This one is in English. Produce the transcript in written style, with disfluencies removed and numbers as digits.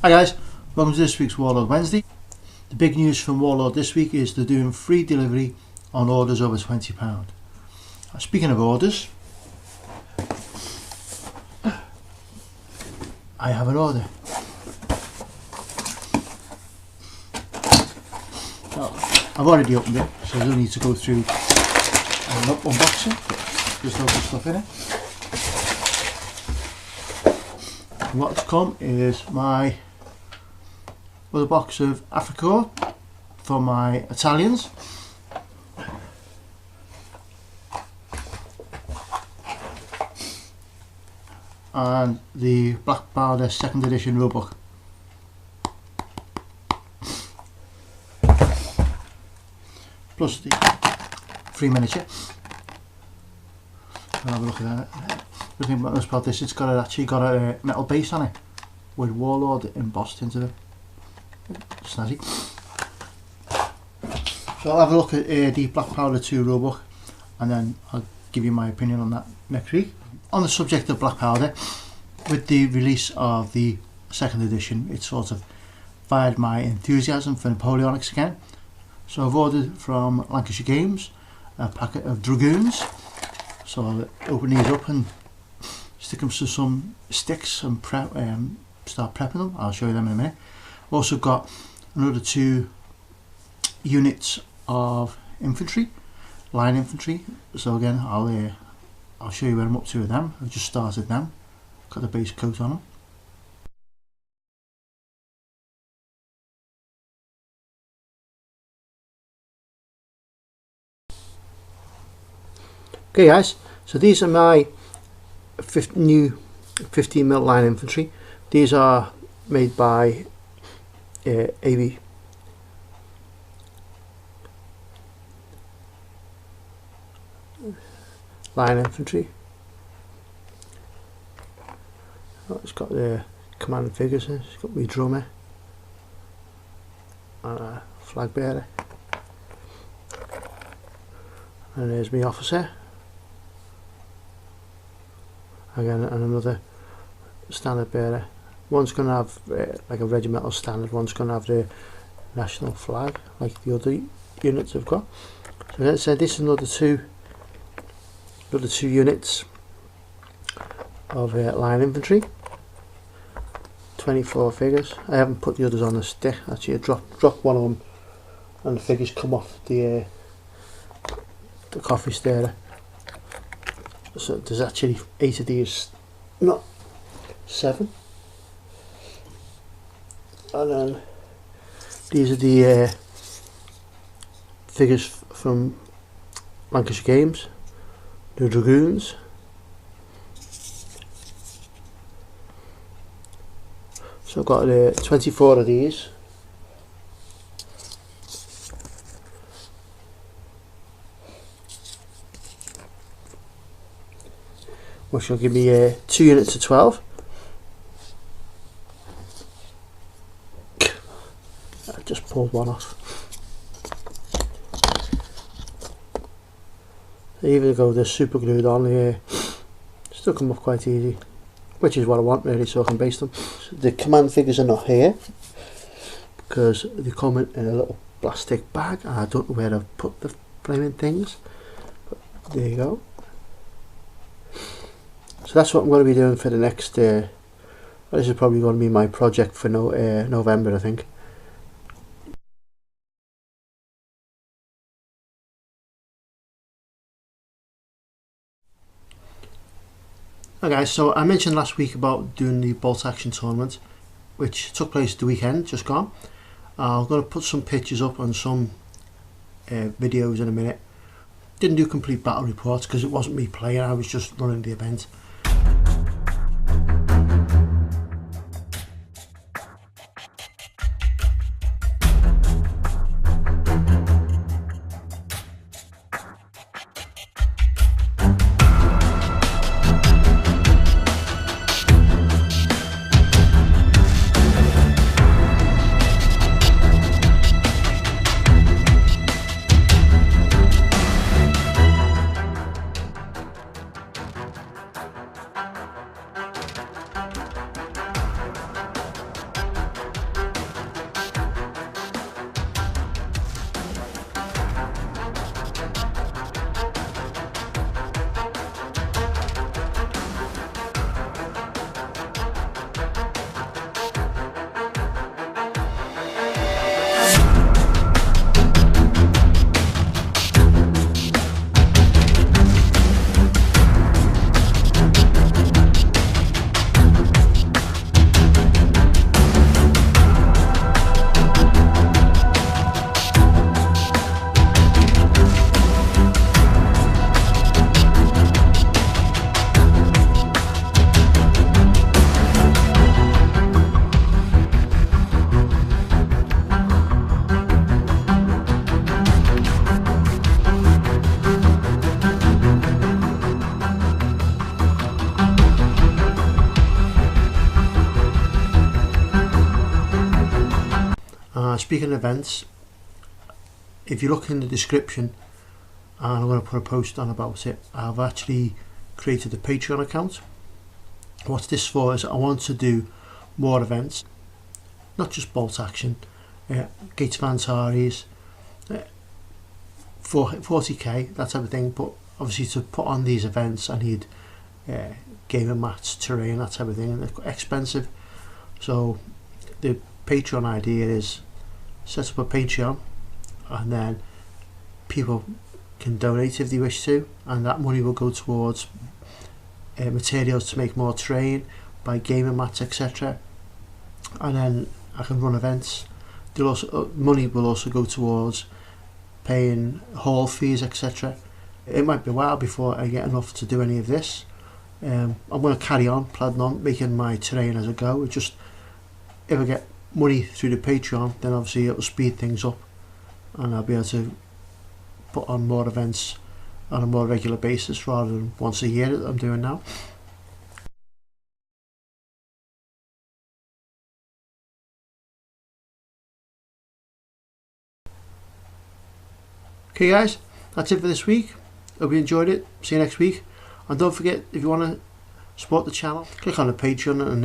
Hi guys, welcome to this week's Warlord Wednesday. The big news from Warlord this week is they're doing free delivery on orders over £20. Speaking of orders, I have an order. Well, I've already opened it, so I don't need to go through and unbox it. There's loads of stuff in it. And what's come is my other box of Africa for my Italians. And the Black Powder 2nd edition rulebook. Plus the free miniature. I'll have a look at that. The thing about this, it's actually got a metal base on it with Warlord embossed into it. Snazzy. So I'll have a look at the Black Powder 2 rulebook and then I'll give you my opinion on that next week. On the subject of Black Powder, with the release of the 2nd edition, it sort of fired my enthusiasm for Napoleonics again. So I've ordered from Lancashire Games a packet of Dragoons. So I'll open these up and stick them to some sticks and start prepping them. I'll show you them in a minute. I've also got another 2 units of infantry, line infantry. So again, I'll show you where I'm up to with them. I've just started them. Got the base coat on them. Okay guys, so these are my new 15mm line infantry. These are made by AB line infantry. Oh, it's got the command figures. It's got my drummer and a flag bearer, and there's my officer again, and another standard bearer. One's going to have like a regimental standard, one's going to have the national flag like the other units have got. So let's say this is another two units of line infantry, 24 figures. I haven't put the others on the stick. Actually, I dropped one of them and the figures come off the coffee stirrer. So there's actually 8 of these, not 7. And then these are the figures from Lancashire Games, the Dragoons. So I've got 24 of these. Which will give me 2 units of 12. I just pulled one off. Even though they're super glued on, they still come off quite easy, which is what I want really, so I can base them. So the command figures are not here because they come in a little plastic bag and I don't know where I've put the flaming things, but there you go. So that's what I'm going to be doing for the next, this is probably going to be my project for November, I think. Hi guys, so I mentioned last week about doing the bolt action tournament, which took place the weekend, just gone. I'm going to put some pictures up on some videos in a minute. Didn't do complete battle reports because it wasn't me playing, I was just running the event. speaking of events, if you look in the description, and I'm going to put a post on about it, I've actually created a Patreon account. What this for is I want to do more events, not just bolt action, Gates of Antares, 40k, that type of thing, but obviously to put on these events I need gaming mats, terrain, that type of thing, and they're expensive. So the Patreon idea is set up a Patreon, and then people can donate if they wish to, and that money will go towards materials to make more terrain, buy gaming mats, etc. And then I can run events. There'll also money will also go towards paying hall fees, etc. It might be a while before I get enough to do any of this. I'm going to carry on planning on making my terrain as I go. It just, if I get money through the Patreon, then obviously it will speed things up, and I'll be able to put on more events on a more regular basis rather than once a year that I'm doing now. Okay guys, that's it for this week. Hope you enjoyed it. See you next week, and don't forget, if you want to support the channel, click on the Patreon and